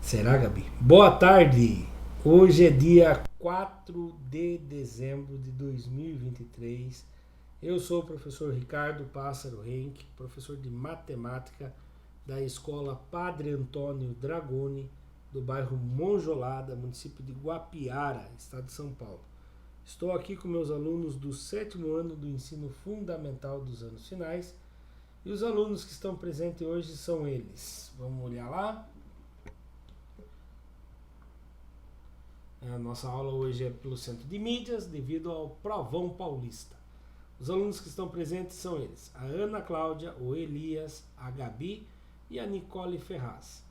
Será, Gabi? Boa tarde! Hoje é dia 4 de dezembro de 2023. Eu sou o professor Ricardo Pássaro Henke, professor de matemática da Escola Padre Antônio Dragoni, do bairro Monjolada, município de Guapiara, estado de São Paulo. Estou aqui com meus alunos do 7º ano do ensino fundamental dos anos finais e os alunos que estão presentes hoje são eles. Vamos olhar lá? A nossa aula hoje é pelo Centro de Mídias, devido ao Provão Paulista. Os alunos que estão presentes são eles: a Ana Cláudia, o Elias, a Gabi e a Nicole Ferraz.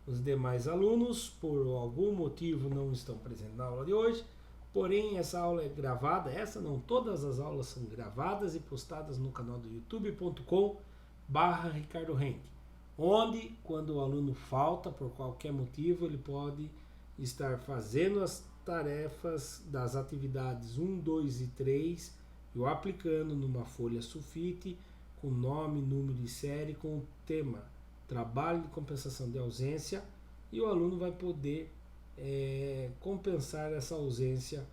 Os demais alunos, por algum motivo, não estão presentes na aula de hoje, porém essa aula é gravada, todas as aulas são gravadas e postadas no canal do youtube.com/Ricardo Henke, onde, quando o aluno falta por qualquer motivo, ele pode estar fazendo as tarefas das atividades 1, 2 e 3 e o aplicando numa folha sulfite com nome, número e série com o tema trabalho de compensação de ausência, e o aluno vai poder compensar essa ausência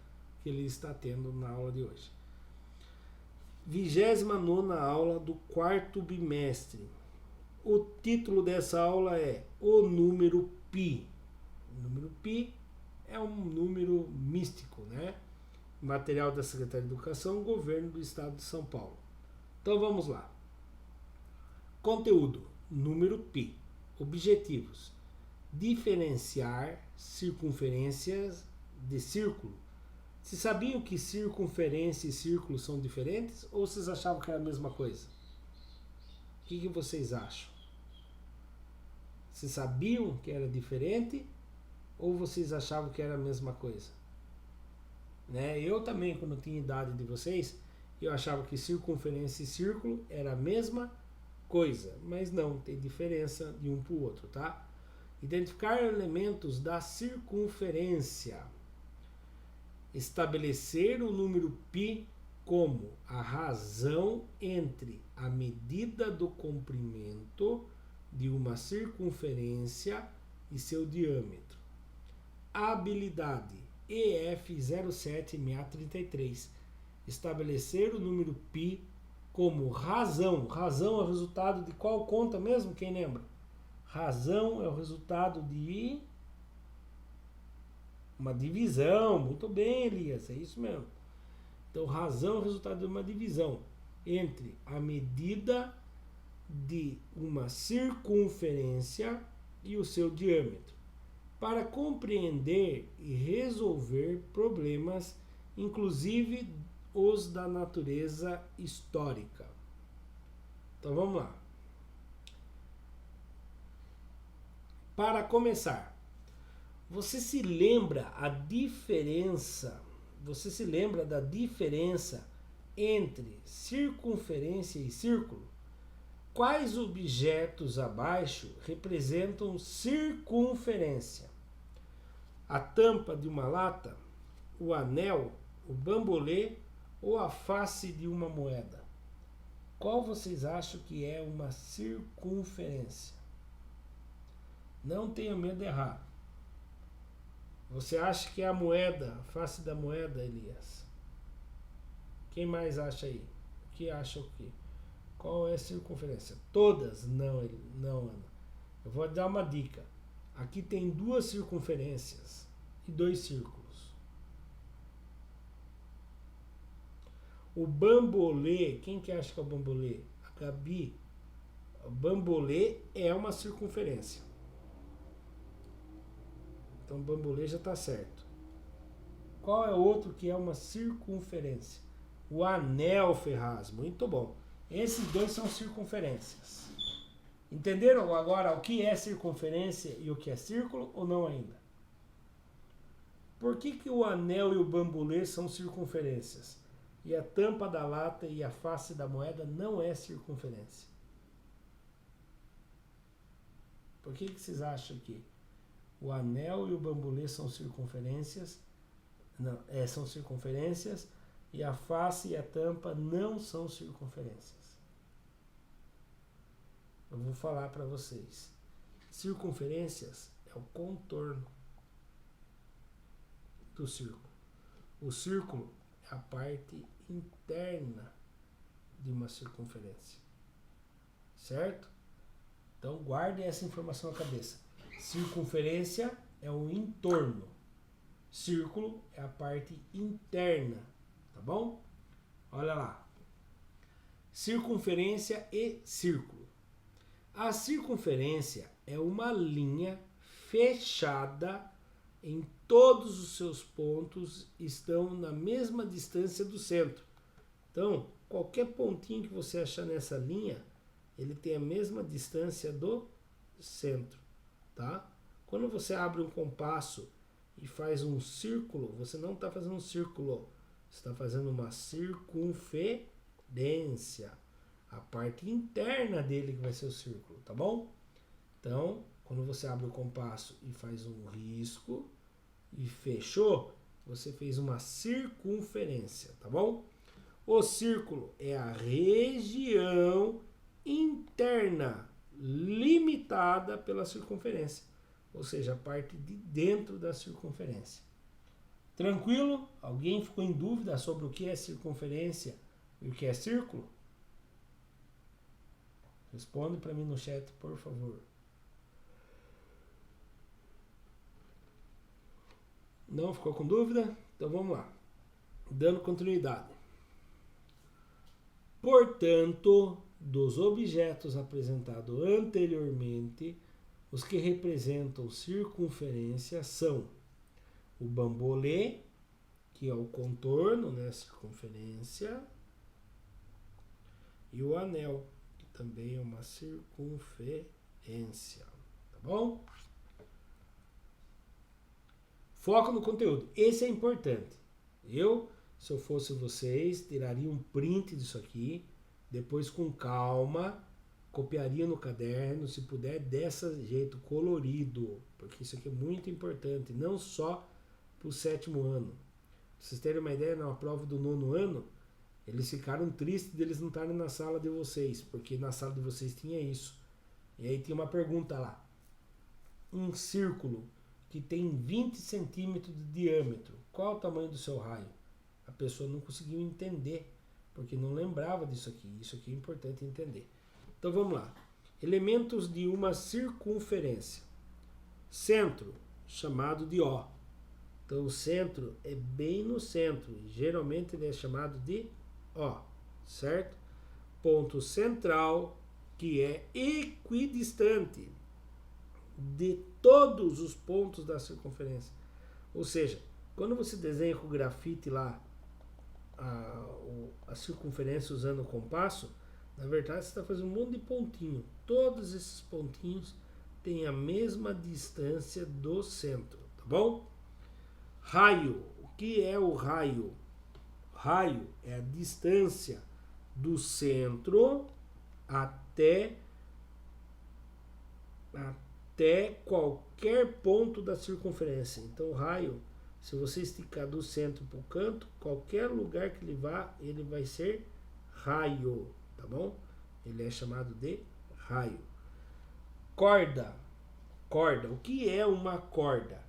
que ele está tendo na aula de hoje. 29ª aula do 4º bimestre. O título dessa aula é o número π. O número π é um número místico, né? Material da Secretaria de Educação, Governo do Estado de São Paulo. Então vamos lá. Conteúdo: número π. Objetivos: diferenciar circunferências de círculo. Vocês sabiam que circunferência e círculo são diferentes ou vocês achavam que era a mesma coisa? O que vocês acham? Vocês sabiam que era diferente ou vocês achavam que era a mesma coisa? Né? Eu também, quando tinha idade de vocês, eu achava que circunferência e círculo era a mesma coisa, mas não, tem diferença de um para o outro, tá? Identificar elementos da circunferência. Estabelecer o número π como a razão entre a medida do comprimento de uma circunferência e seu diâmetro. Habilidade EF0763. Estabelecer o número π como razão. Razão é o resultado de qual conta mesmo? Quem lembra? Razão é o resultado de uma divisão. Muito bem, Elias, é isso mesmo. Então, razão é o resultado de uma divisão entre a medida de uma circunferência e o seu diâmetro, para compreender e resolver problemas, inclusive os da natureza histórica. Então vamos lá. Para começar, você se lembra da diferença entre circunferência e círculo? Quais objetos abaixo representam circunferência? A tampa de uma lata, o anel, o bambolê ou a face de uma moeda? Qual vocês acham que é uma circunferência? Não tenha medo de errar. Você acha que é a moeda, a face da moeda, Elias? Quem mais acha aí? O que acha o quê? Qual é a circunferência? Todas? Não, Ana. Eu vou dar uma dica. Aqui tem 2 circunferências e 2 círculos. O bambolê, quem que acha que é o bambolê? A Gabi. O bambolê é uma circunferência. Então o bambolê já está certo. Qual é o outro que é uma circunferência? O anel, Ferraz. Muito bom. Esses 2 são circunferências. Entenderam agora o que é circunferência e o que é círculo ou não ainda? Por que o anel e o bambolê são circunferências? E a tampa da lata e a face da moeda não é circunferência? Por que vocês acham que o anel e o bambolê são circunferências? Não, são circunferências, e a face e a tampa não são circunferências. Eu vou falar para vocês. Circunferências é o contorno do círculo. O círculo é a parte interna de uma circunferência. Certo? Então guardem essa informação na cabeça. Circunferência é o entorno. Círculo é a parte interna. Tá bom? Olha lá. Circunferência e círculo. A circunferência é uma linha fechada em todos os seus pontos estão na mesma distância do centro. Então, qualquer pontinho que você achar nessa linha, ele tem a mesma distância do centro, tá? Quando você abre um compasso e faz um círculo, você não está fazendo um círculo, você está fazendo uma circunferência. A parte interna dele que vai ser o círculo, tá bom? Então, quando você abre o compasso e faz um risco e fechou, você fez uma circunferência, tá bom? O círculo é a região interna limitada pela circunferência, ou seja, a parte de dentro da circunferência. Tranquilo? Alguém ficou em dúvida sobre o que é circunferência e o que é círculo? Responde para mim no chat, por favor. Não ficou com dúvida? Então vamos lá. Dando continuidade. Portanto, dos objetos apresentados anteriormente, os que representam circunferência são o bambolê, que é o contorno, né, circunferência, e o anel, que também é uma circunferência. Tá bom? Foco no conteúdo. Esse é importante. Se eu fosse vocês, tiraria um print disso aqui, depois com calma, copiaria no caderno, se puder, desse jeito, colorido, porque isso aqui é muito importante, não só para o 7º ano. Pra vocês terem uma ideia, na prova do 9º ano, eles ficaram tristes de eles não estarem na sala de vocês, porque na sala de vocês tinha isso. E aí tinha uma pergunta lá. Um círculo que tem 20 centímetros de diâmetro, qual o tamanho do seu raio? A pessoa não conseguiu entender, porque não lembrava disso aqui. Isso aqui é importante entender. Então vamos lá. Elementos de uma circunferência. Centro, chamado de O. Então o centro é bem no centro. Geralmente ele é chamado de O, certo? Ponto central, que é equidistante de todos os pontos da circunferência. Ou seja, quando você desenha com grafite lá a circunferência usando o compasso, na verdade você está fazendo um monte de pontinho. Todos esses pontinhos têm a mesma distância do centro, tá bom? Raio. O que é o raio? Raio é a distância do centro até qualquer ponto da circunferência. Então o raio, se você esticar do centro para o canto, qualquer lugar que ele vá, ele vai ser raio, tá bom? Ele é chamado de raio. Corda. Corda. O que é uma corda?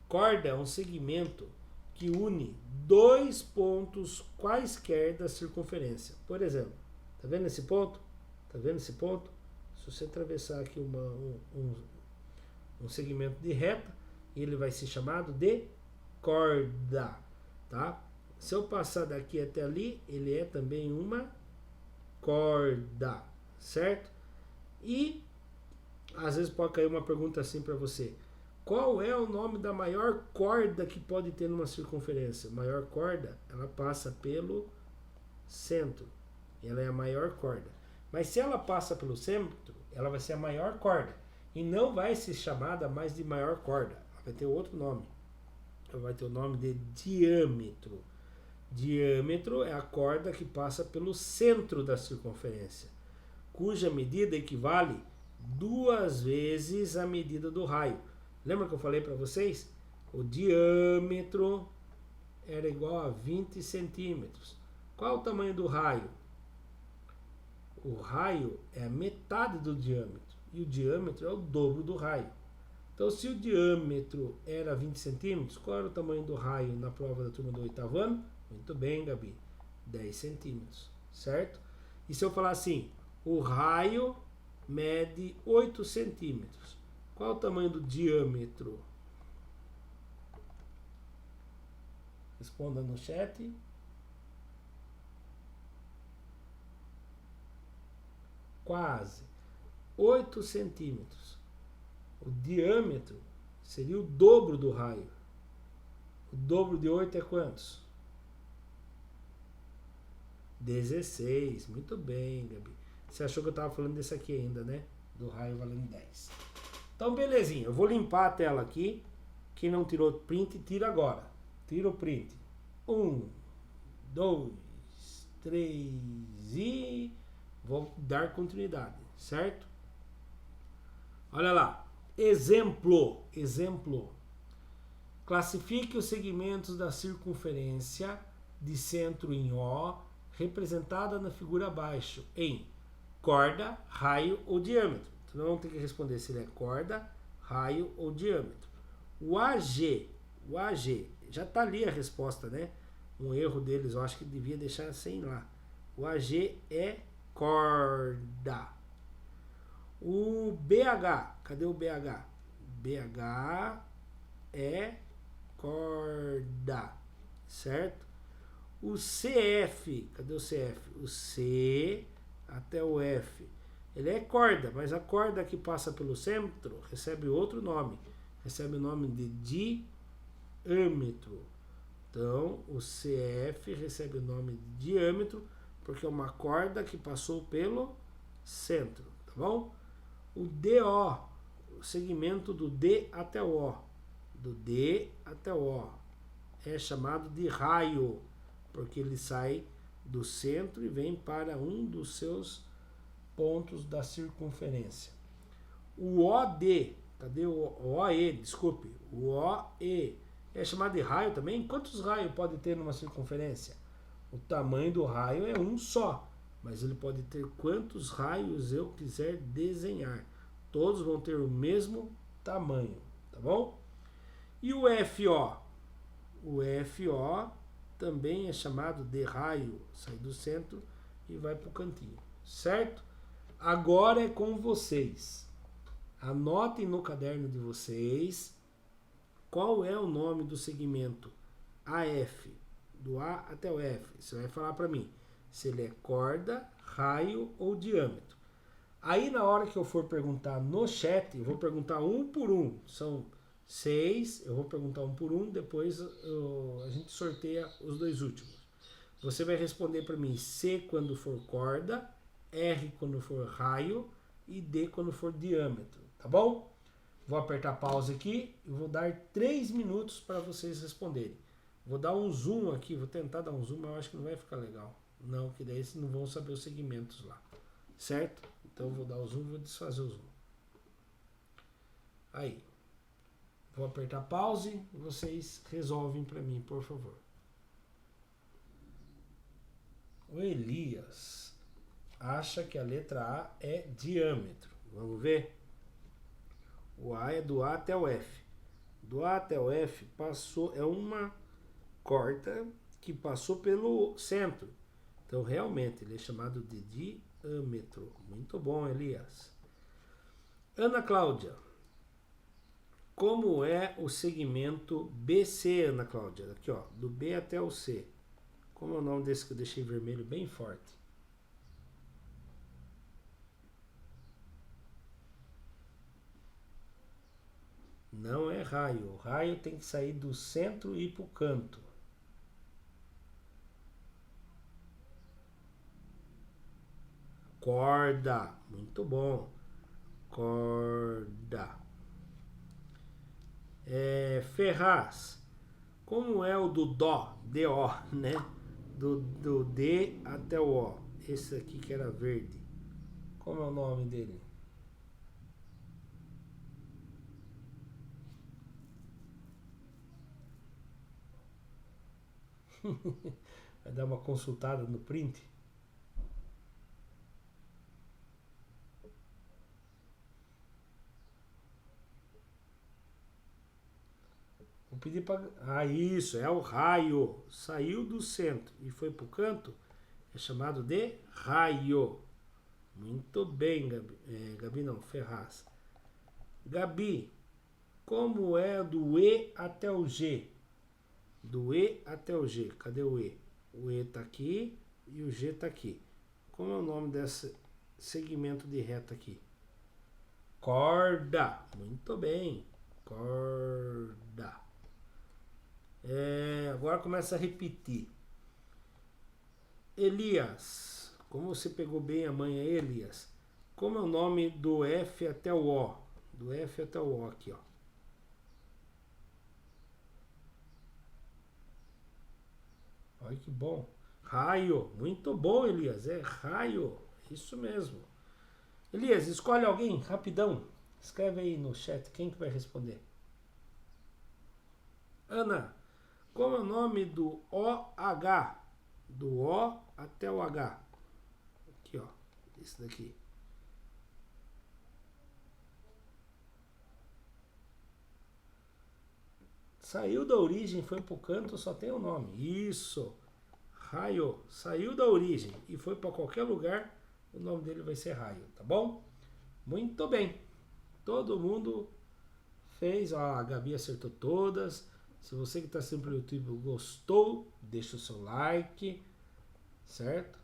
Corda é um segmento que une dois pontos quaisquer da circunferência. Por exemplo, tá vendo esse ponto? Tá vendo esse ponto? Se você atravessar aqui um segmento de reta, ele vai ser chamado de corda, tá? Se eu passar daqui até ali, ele é também uma corda, certo? E às vezes pode cair uma pergunta assim para você: qual é o nome da maior corda que pode ter numa circunferência? A maior corda, ela passa pelo centro. Ela é a maior corda. Mas se ela passa pelo centro, ela vai ser a maior corda. E não vai ser chamada mais de maior corda. Ela vai ter outro nome. Ela vai ter o nome de diâmetro. Diâmetro é a corda que passa pelo centro da circunferência, cuja medida equivale 2 vezes a medida do raio. Lembra que eu falei para vocês? O diâmetro era igual a 20 centímetros. Qual o tamanho do raio? O raio é a metade do diâmetro. E o diâmetro é o dobro do raio. Então, se o diâmetro era 20 centímetros, qual era o tamanho do raio na prova da turma do 8º ano? Muito bem, Gabi. 10 centímetros, certo? E se eu falar assim, o raio mede 8 centímetros. Qual é o tamanho do diâmetro? Responda no chat. Quase. 8 centímetros. O diâmetro seria o dobro do raio. O dobro de 8 é quantos? 16. Muito bem, Gabi. Você achou que eu estava falando desse aqui ainda, né? Do raio valendo 10. Então, belezinha. Eu vou limpar a tela aqui. Quem não tirou print, tira agora. Tira o print. 1, 2, 3 e... Vou dar continuidade, certo? Olha lá. Exemplo. Classifique os segmentos da circunferência de centro em O, representada na figura abaixo, em corda, raio ou diâmetro. Então, vamos ter que responder se ele é corda, raio ou diâmetro. O AG, já está ali a resposta, né? Um erro deles, eu acho que devia deixar sem lá. O AG é corda. O BH, cadê o BH? BH é corda, certo? O CF, cadê o CF? O C até o F. Ele é corda, mas a corda que passa pelo centro recebe outro nome. Recebe o nome de diâmetro. Então, o CF recebe o nome de diâmetro porque é uma corda que passou pelo centro, tá bom? O DO, o segmento do D até o O. Do D até o O. É chamado de raio, porque ele sai do centro e vem para um dos seus pontos da circunferência. O OD, cadê o OE? Desculpe, o OE é chamado de raio também. Quantos raios pode ter numa circunferência? O tamanho do raio é um só, mas ele pode ter quantos raios eu quiser desenhar. Todos vão ter o mesmo tamanho, tá bom? E o FO? O FO também é chamado de raio, sai do centro e vai para o cantinho, certo? Agora é com vocês. Anotem no caderno de vocês qual é o nome do segmento AF, do A até o F. Você vai falar para mim se ele é corda, raio ou diâmetro. Aí na hora que eu for perguntar no chat, eu vou perguntar um por um. São 6, eu vou perguntar um por um, depois a gente sorteia os dois últimos. Você vai responder para mim C quando for corda, R quando for raio e D quando for diâmetro, tá bom? Vou apertar pause aqui e vou dar 3 minutos para vocês responderem. Vou dar um zoom aqui, vou tentar dar um zoom, mas eu acho que não vai ficar legal. Não, que daí vocês não vão saber os segmentos lá, certo? Então eu vou dar o zoom e vou desfazer o zoom. Aí. Vou apertar pause e vocês resolvem para mim, por favor. O Elias acha que a letra A é diâmetro. Vamos ver? O A é do A até o F. Do A até o F passou, é uma corda que passou pelo centro. Então, realmente, ele é chamado de diâmetro. Muito bom, Elias. Ana Cláudia. Como é o segmento BC, Ana Cláudia? Aqui, ó, do B até o C. Como é o nome desse que eu deixei vermelho bem forte? Não é raio. O raio tem que sair do centro e ir para o canto. Corda. Muito bom. Corda. Ferraz. Como é o do Dó? D-O, né? Do D até o O. Esse aqui que era verde. Como é o nome dele? Vai dar uma consultada no print? Vou pedir para... Ah, isso, é o raio. Saiu do centro e foi para o canto, é chamado de raio. Muito bem, Gabi. Gabi não, Ferraz. Gabi, como é do E até o G? Do E até o G. Cadê o E? O E está aqui e o G está aqui. Como é o nome desse segmento de reta aqui? Corda. Muito bem. Corda. Agora começa a repetir. Elias. Como você pegou bem a manha, Elias? Como é o nome do F até o O? Do F até o O aqui, ó. Olha que bom. Raio. Muito bom, Elias. É raio. Isso mesmo. Elias, escolhe alguém, rapidão. Escreve aí no chat quem que vai responder. Ana, como é o nome do OH? Do O até o H. Aqui, ó. Esse daqui. Saiu da origem, foi pro canto, só tem o nome. Isso. Raio. Saiu da origem e foi para qualquer lugar, o nome dele vai ser raio, tá bom? Muito bem. Todo mundo fez. Ó, a Gabi acertou todas. Se você que está sempre no YouTube gostou, deixa o seu like, certo?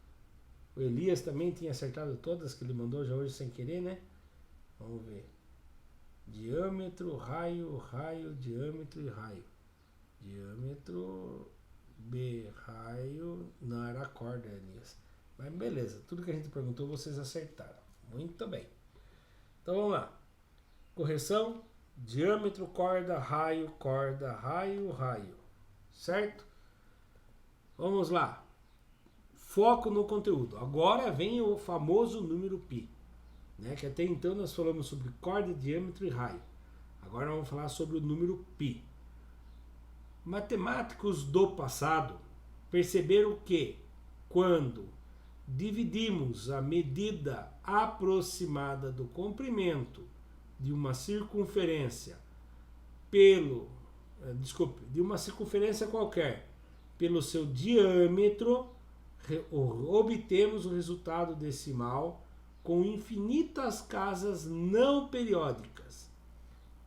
O Elias também tinha acertado todas que ele mandou já hoje sem querer, né? Vamos ver. Diâmetro, raio, raio, diâmetro e raio. Diâmetro, B, raio, não era a corda, Elias. Mas beleza, tudo que a gente perguntou vocês acertaram. Muito bem. Então vamos lá. Correção, diâmetro, corda, raio, raio, raio. Certo? Vamos lá. Foco no conteúdo. Agora vem o famoso número π. Né? Que até então nós falamos sobre corda, diâmetro e raio. Agora vamos falar sobre o número π. Matemáticos do passado perceberam que quando dividimos a medida aproximada do comprimento de uma circunferência de uma circunferência qualquer pelo seu diâmetro, obtemos o resultado decimal com infinitas casas não periódicas.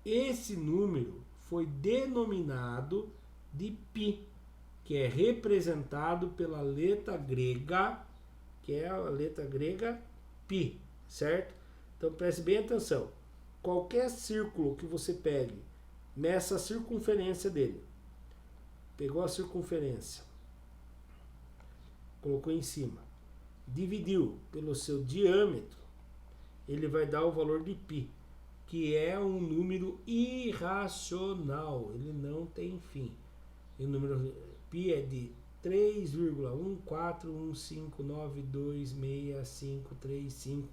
Esse número foi denominado de π, que é representado pela letra grega, que é a letra grega π, certo? Então preste bem atenção. Qualquer círculo que você pegue, meça a circunferência dele. Pegou a circunferência, colocou em cima, dividiu pelo seu diâmetro, ele vai dar o valor de π, que é um número irracional, ele não tem fim. E o número π é de 3,14159266535,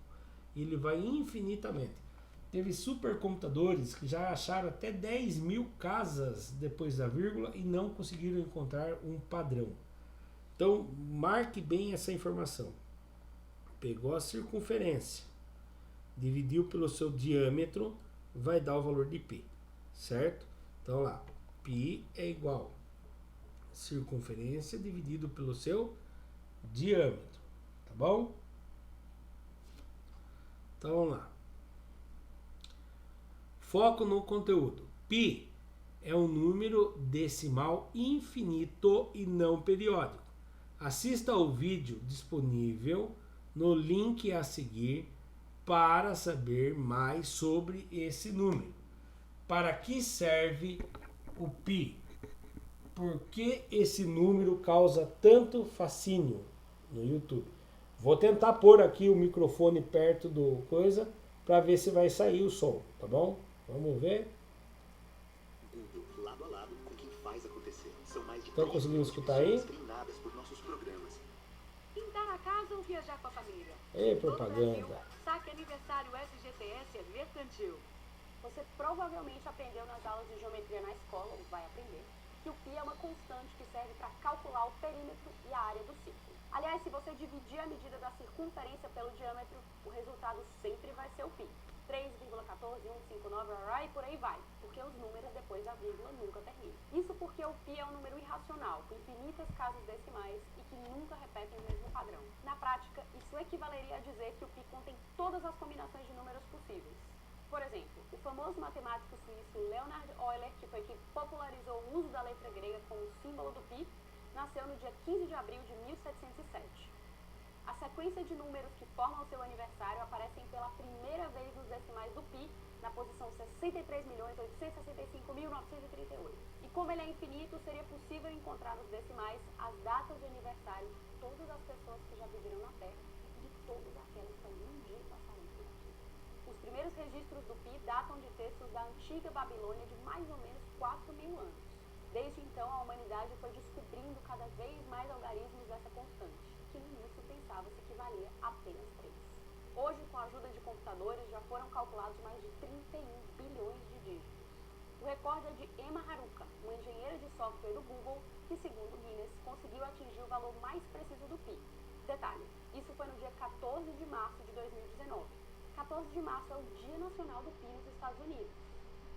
e ele vai infinitamente. Teve supercomputadores que já acharam até 10.000 casas depois da vírgula e não conseguiram encontrar um padrão. Então, marque bem essa informação. Pegou a circunferência, dividiu pelo seu diâmetro, vai dar o valor de π, certo? Então lá, π é igual a circunferência dividido pelo seu diâmetro, tá bom? Então vamos lá. Foco no conteúdo. π é um número decimal infinito e não periódico. Assista ao vídeo disponível no link a seguir para saber mais sobre esse número. Para que serve o π? Por que esse número causa tanto fascínio no YouTube? Vou tentar pôr aqui o microfone perto do coisa para ver se vai sair o som, tá bom? Vamos ver. Lado a lado com quem faz acontecer. São mais de Estão conseguindo escutar aí? treinadas por nossos programas. Pintar a casa ou viajar com a família? Ei, Todo propaganda. Brasil, saque aniversário FGTS é mercantil. Você provavelmente aprendeu nas aulas de geometria na escola, ou vai aprender, que o π é uma constante que serve para calcular o perímetro e a área do círculo. Aliás, se você dividir a medida da circunferência pelo diâmetro, o resultado sempre vai ser o π. 3,14, 1,59, e por aí vai, porque os números depois da vírgula nunca terminam. Isso porque o π é um número irracional, com infinitas casas decimais e que nunca repetem o mesmo padrão. Na prática, isso equivaleria a dizer que o π contém todas as combinações de números possíveis. Por exemplo, o famoso matemático suíço Leonhard Euler, que foi quem popularizou o uso da letra grega como símbolo do π, nasceu no dia 15 de abril de 1707. A sequência de números que formam o seu aniversário aparecem pela primeira vez nos decimais do π, na posição 63.865.938. E como ele é infinito, seria possível encontrar nos decimais as datas de aniversário de todas as pessoas que já viveram na Terra e de todas aquelas que algum dia passarão por aqui. Os primeiros registros do π datam de textos da antiga Babilônia de mais ou menos 4.000 anos. Desde então, a humanidade foi descobrindo cada vez mais algarismos dessa constante, que no início pensava-se que valia apenas 3. Hoje, com a ajuda de computadores, já foram calculados mais de 31 bilhões de dígitos. O recorde é de Emma Haruka, uma engenheira de software do Google, que, segundo Guinness, conseguiu atingir o valor mais preciso do π. Detalhe, isso foi no dia 14 de março de 2019. 14 de março é o Dia Nacional do π nos Estados Unidos.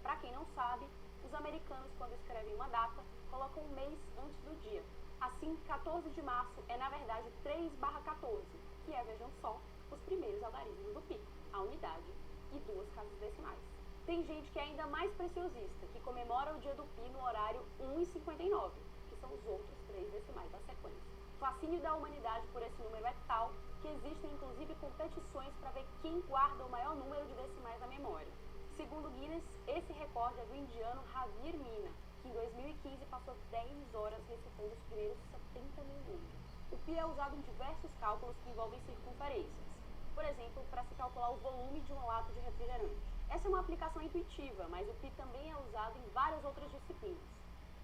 Para quem não sabe, os americanos, quando escrevem uma data, colocam um mês antes do dia. Assim, 14 de março é, na verdade, 3/14, que é, vejam só, os primeiros algarismos do π, a unidade e 2 casas decimais. Tem gente que é ainda mais preciosista, que comemora o dia do π no horário 1,59, que são os outros 3 decimais da sequência. O fascínio da humanidade por esse número é tal que existem inclusive competições para ver quem guarda o maior número de decimais na memória. Segundo Guinness, esse recorde é do indiano Javier Mina, que em 2015 passou 10 horas recitando os primeiros 70 mil números. O π é usado em diversos cálculos que envolvem circunferências. Por exemplo, para se calcular o volume de um lata de refrigerante. Essa é uma aplicação intuitiva, mas o π também é usado em várias outras disciplinas.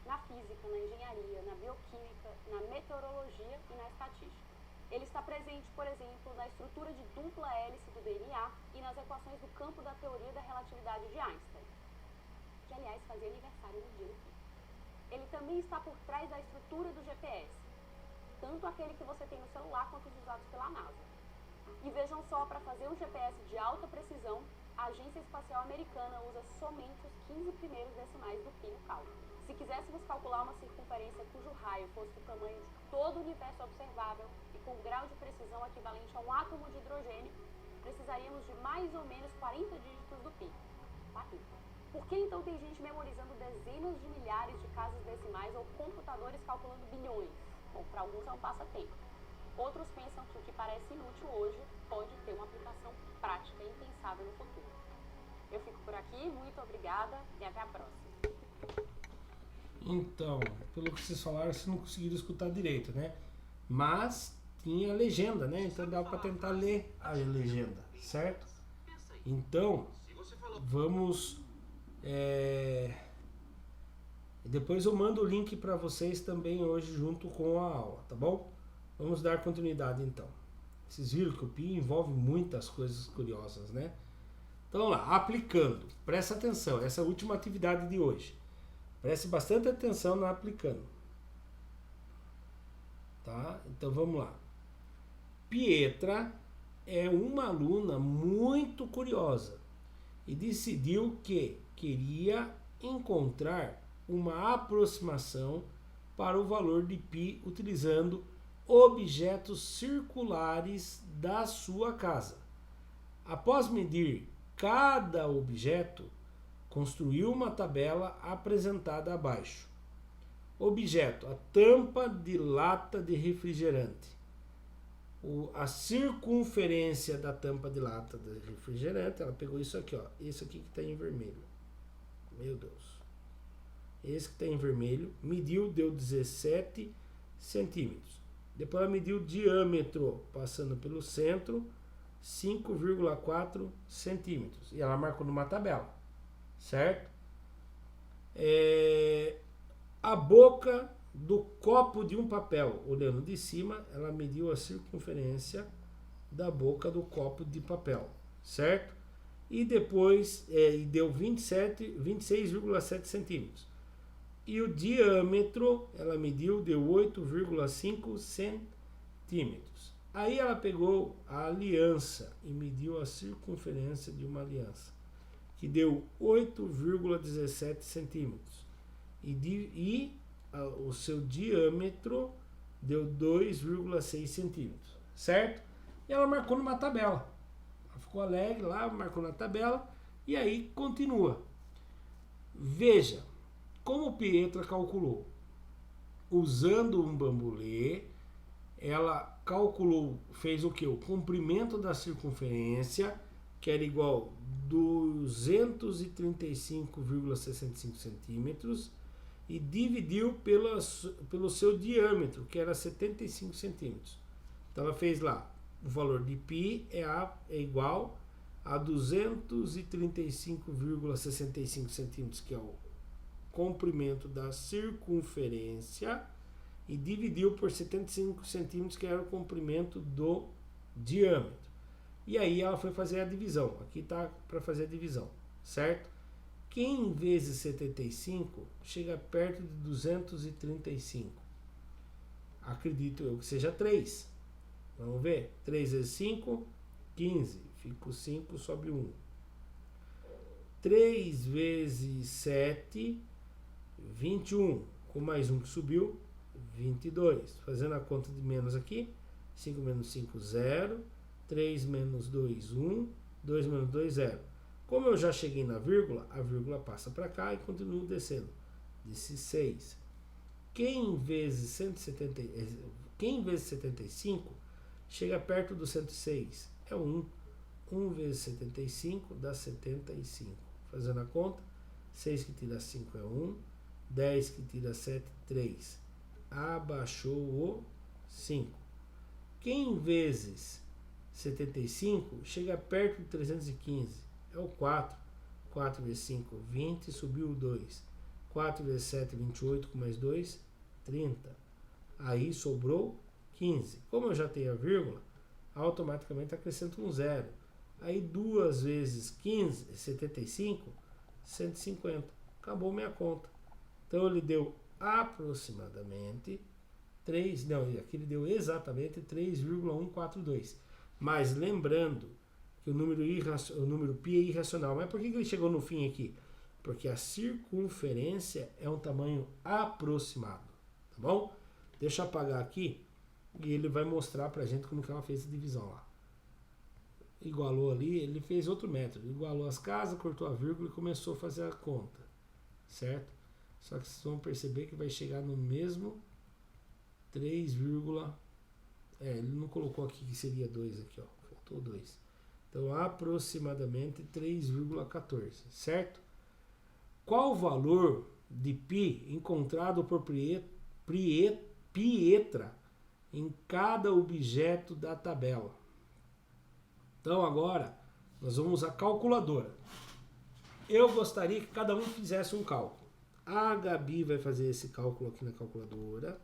Na física, na engenharia, na bioquímica, na meteorologia e na estatística. Ele está presente, por exemplo, na estrutura de dupla hélice do DNA e nas equações do campo da teoria da relatividade de Einstein, que, aliás, fazia aniversário no dia do π. Ele também está por trás da estrutura do GPS, tanto aquele que você tem no celular quanto os usados pela NASA. E vejam só, para fazer um GPS de alta precisão, a Agência Espacial Americana usa somente os 15 primeiros decimais do π no cálculo. Se quiséssemos calcular uma circunferência cujo raio fosse do tamanho de todo o universo observável e com um grau de precisão equivalente a um átomo de hidrogênio, precisaríamos de mais ou menos 40 dígitos do π. 40. Por que então tem gente memorizando dezenas de milhares de casas decimais ou computadores calculando bilhões? Bom, para alguns é um passatempo. Outros pensam que o que parece inútil hoje pode ter uma aplicação prática e impensável no futuro. Eu fico por aqui, muito obrigada e até a próxima. Então, pelo que vocês falaram, vocês não conseguiram escutar direito, né? Mas tinha legenda, né? Então dá para tentar ler a legenda, certo? Então, vamos... Depois eu mando o link para vocês também hoje junto com a aula, tá bom? Vamos dar continuidade então. Vocês viram que o π envolve muitas coisas curiosas, né? Então vamos lá, aplicando. Presta atenção, essa é a última atividade de hoje. Preste bastante atenção na aplicando. Tá? Então vamos lá. Pietra é uma aluna muito curiosa e decidiu que queria encontrar uma aproximação para o valor de π utilizando objetos circulares da sua casa. Após medir cada objeto, construiu uma tabela apresentada abaixo. Objeto: a tampa de lata de refrigerante. A circunferência da tampa de lata de refrigerante, ela pegou isso aqui, ó. Esse aqui que está em vermelho. Meu Deus. Esse que está em vermelho. Mediu, deu 17 centímetros. Depois ela mediu o diâmetro, passando pelo centro, 5,4 centímetros. E ela marcou numa tabela. Certo? A boca do copo de um papel, olhando de cima, ela mediu a circunferência da boca do copo de papel, certo? E depois deu 26,7 centímetros. E o diâmetro, ela mediu, deu 8,5 centímetros. Aí ela pegou a aliança e mediu a circunferência de uma aliança, que deu 8,17 centímetros. O seu diâmetro deu 2,6 centímetros, certo? E ela marcou numa tabela. Ela ficou alegre lá, marcou na tabela, e aí continua. Veja como Pietra calculou. Usando um bambulê, ela calculou, fez o que? O comprimento da circunferência, que era igual a 235,65 centímetros, e dividiu pelo seu diâmetro, que era 75 centímetros. Então ela fez lá, o valor de π é igual a 235,65 centímetros, que é o comprimento da circunferência, e dividiu por 75 centímetros, que era o comprimento do diâmetro. E aí ela foi fazer a divisão. Aqui está para fazer a divisão, certo? Quem vezes 75 chega perto de 235? Acredito eu que seja 3. Vamos ver? 3 vezes 5, 15. Fica o 5, sobe 1. 3 vezes 7, 21. Com mais um que subiu, 22. Fazendo a conta de menos aqui. 5 menos 5, 0. 3 menos 2, 1. 2 menos 2, 0. Como eu já cheguei na vírgula, a vírgula passa para cá e continuo descendo. Disse 6. Quem vezes 75 chega perto do 106? É 1. 1 vezes 75 dá 75. Fazendo a conta, 6 que tira 5 é 1. 10 que tira 7, 3. Abaixou o 5. Quem vezes 75 chega perto de 315? É o 4. 4 vezes 5, 20, subiu o 2. 4 vezes 7, 28, com mais 2, 30. Aí sobrou 15. Como eu já tenho a vírgula, automaticamente acrescento um 0. Aí 2 vezes 15, 75, 150. Acabou minha conta. Então ele deu aproximadamente 3, não, aqui ele deu exatamente 3,142. Mas lembrando que o número π é irracional. Mas por que ele chegou no fim aqui? Porque a circunferência é um tamanho aproximado. Tá bom? Deixa eu apagar aqui e ele vai mostrar pra gente como que ela fez a divisão lá. Igualou ali, ele fez outro método. Igualou as casas, cortou a vírgula e começou a fazer a conta. Certo? Só que vocês vão perceber que vai chegar no mesmo 3, ele não colocou aqui que seria 2 aqui, ó. Faltou 2. Então, aproximadamente 3,14, certo? Qual o valor de π encontrado por Pietra em cada objeto da tabela? Então, agora, nós vamos usar a calculadora. Eu gostaria que cada um fizesse um cálculo. A Gabi vai fazer esse cálculo aqui na calculadora.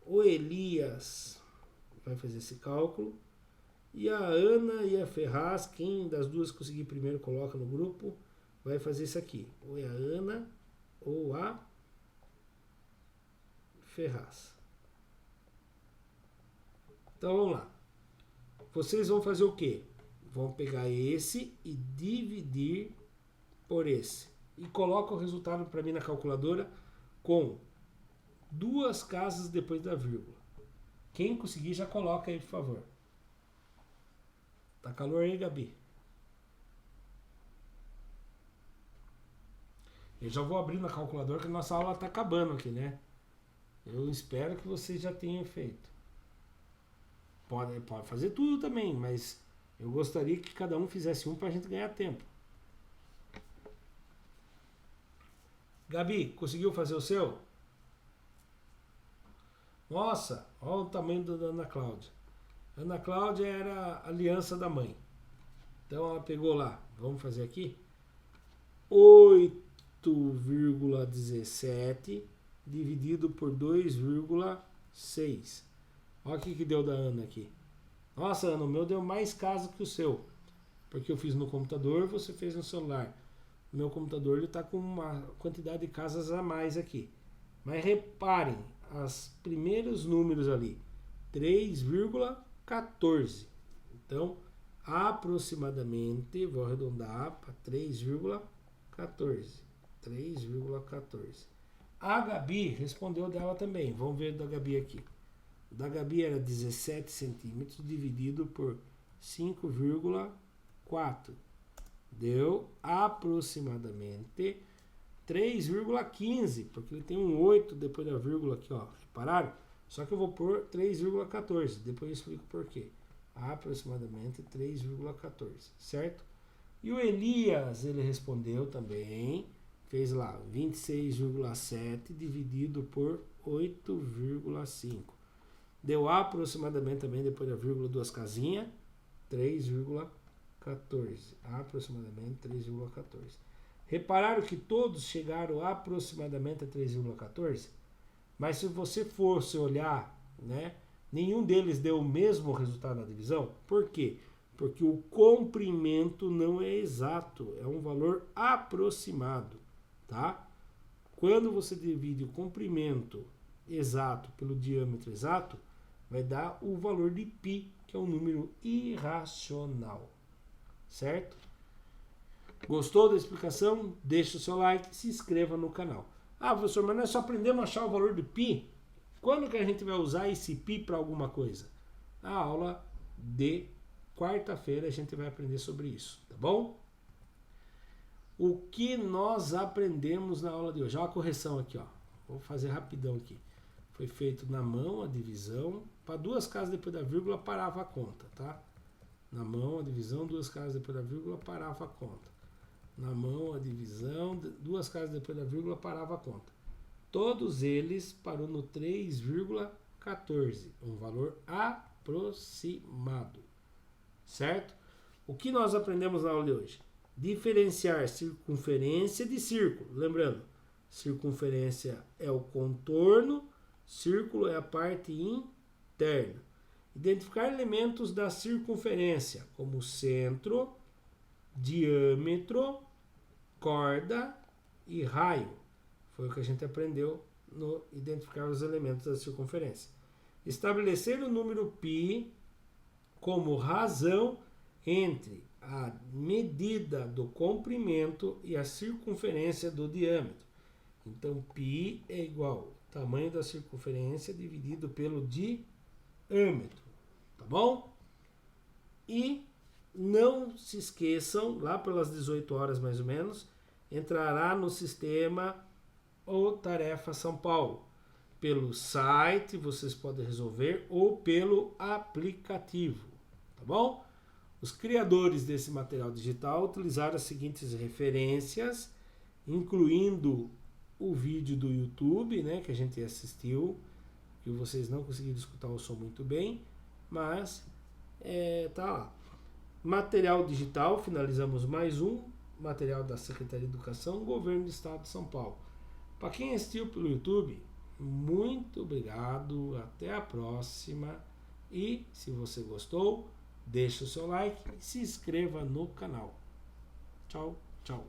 O Elias vai fazer esse cálculo. E a Ana e a Ferraz, quem das duas conseguir primeiro coloca no grupo, vai fazer isso aqui. Ou é a Ana ou a Ferraz. Então vamos lá. Vocês vão fazer o quê? Vão pegar esse e dividir por esse. E coloca o resultado para mim na calculadora com 2 casas depois da vírgula. Quem conseguir já coloca aí, por favor. Tá calor aí, Gabi? Eu já vou abrir na calculadora que a nossa aula tá acabando aqui, né? Eu espero que vocês já tenham feito. Pode fazer tudo também, mas eu gostaria que cada um fizesse um para a gente ganhar tempo. Gabi, conseguiu fazer o seu? Nossa, olha o tamanho da Ana Cláudia. Ana Cláudia era a aliança da mãe. Então ela pegou lá, vamos fazer aqui, 8,17 dividido por 2,6. Olha o que deu da Ana aqui. Nossa, Ana, o meu deu mais casa que o seu. Porque eu fiz no computador, você fez no celular. O meu computador está com uma quantidade de casas a mais aqui. Mas reparem, os primeiros números ali, 3,6. 14. Então, aproximadamente, vou arredondar para 3,14. 3,14. A Gabi respondeu dela também. Vamos ver da Gabi aqui. Da Gabi era 17 centímetros dividido por 5,4. Deu aproximadamente 3,15, porque ele tem um 8 depois da vírgula aqui, ó. Repararam? Só que eu vou pôr 3,14. Depois eu explico por quê. Aproximadamente 3,14, certo? E o Elias, ele respondeu também, fez lá 26,7 dividido por 8,5. Deu aproximadamente também, depois da vírgula, duas casinhas, 3,14. Aproximadamente 3,14. Repararam que todos chegaram aproximadamente a 3,14? Mas se você fosse olhar, né, nenhum deles deu o mesmo resultado na divisão. Por quê? Porque o comprimento não é exato, é um valor aproximado, tá? Quando você divide o comprimento exato pelo diâmetro exato, vai dar o valor de π, que é um número irracional, certo? Gostou da explicação? Deixa o seu like, se inscreva no canal. Ah, professor, mas nós só aprendemos a achar o valor de π? Quando que a gente vai usar esse π para alguma coisa? A aula de quarta-feira a gente vai aprender sobre isso, tá bom? O que nós aprendemos na aula de hoje? Olha a correção aqui, ó. Vou fazer rapidão aqui. Foi feito na mão a divisão. Para duas casas depois da vírgula parava a conta, tá? Na mão a divisão, duas casas depois da vírgula parava a conta. Na mão a divisão, duas casas depois da vírgula parava a conta. Todos eles parou no 3,14, um valor aproximado, certo? O que nós aprendemos na aula de hoje? Diferenciar circunferência de círculo. Lembrando, circunferência é o contorno, círculo é a parte interna. Identificar elementos da circunferência, como centro, diâmetro, corda e raio. Foi o que a gente aprendeu no identificar os elementos da circunferência. Estabelecer o número π como razão entre a medida do comprimento e a circunferência do diâmetro. Então, π é igual ao tamanho da circunferência dividido pelo diâmetro. Tá bom? E não se esqueçam, lá pelas 18 horas mais ou menos, entrará no sistema ou Tarefa São Paulo. Pelo site vocês podem resolver ou pelo aplicativo, tá bom? Os criadores desse material digital utilizaram as seguintes referências, incluindo o vídeo do YouTube, né, que a gente assistiu, que vocês não conseguiram escutar o som muito bem, mas tá lá. Material digital, finalizamos mais um, material da Secretaria de Educação, Governo do Estado de São Paulo. Para quem assistiu pelo YouTube, muito obrigado, até a próxima. E se você gostou, deixe o seu like e se inscreva no canal. Tchau, tchau.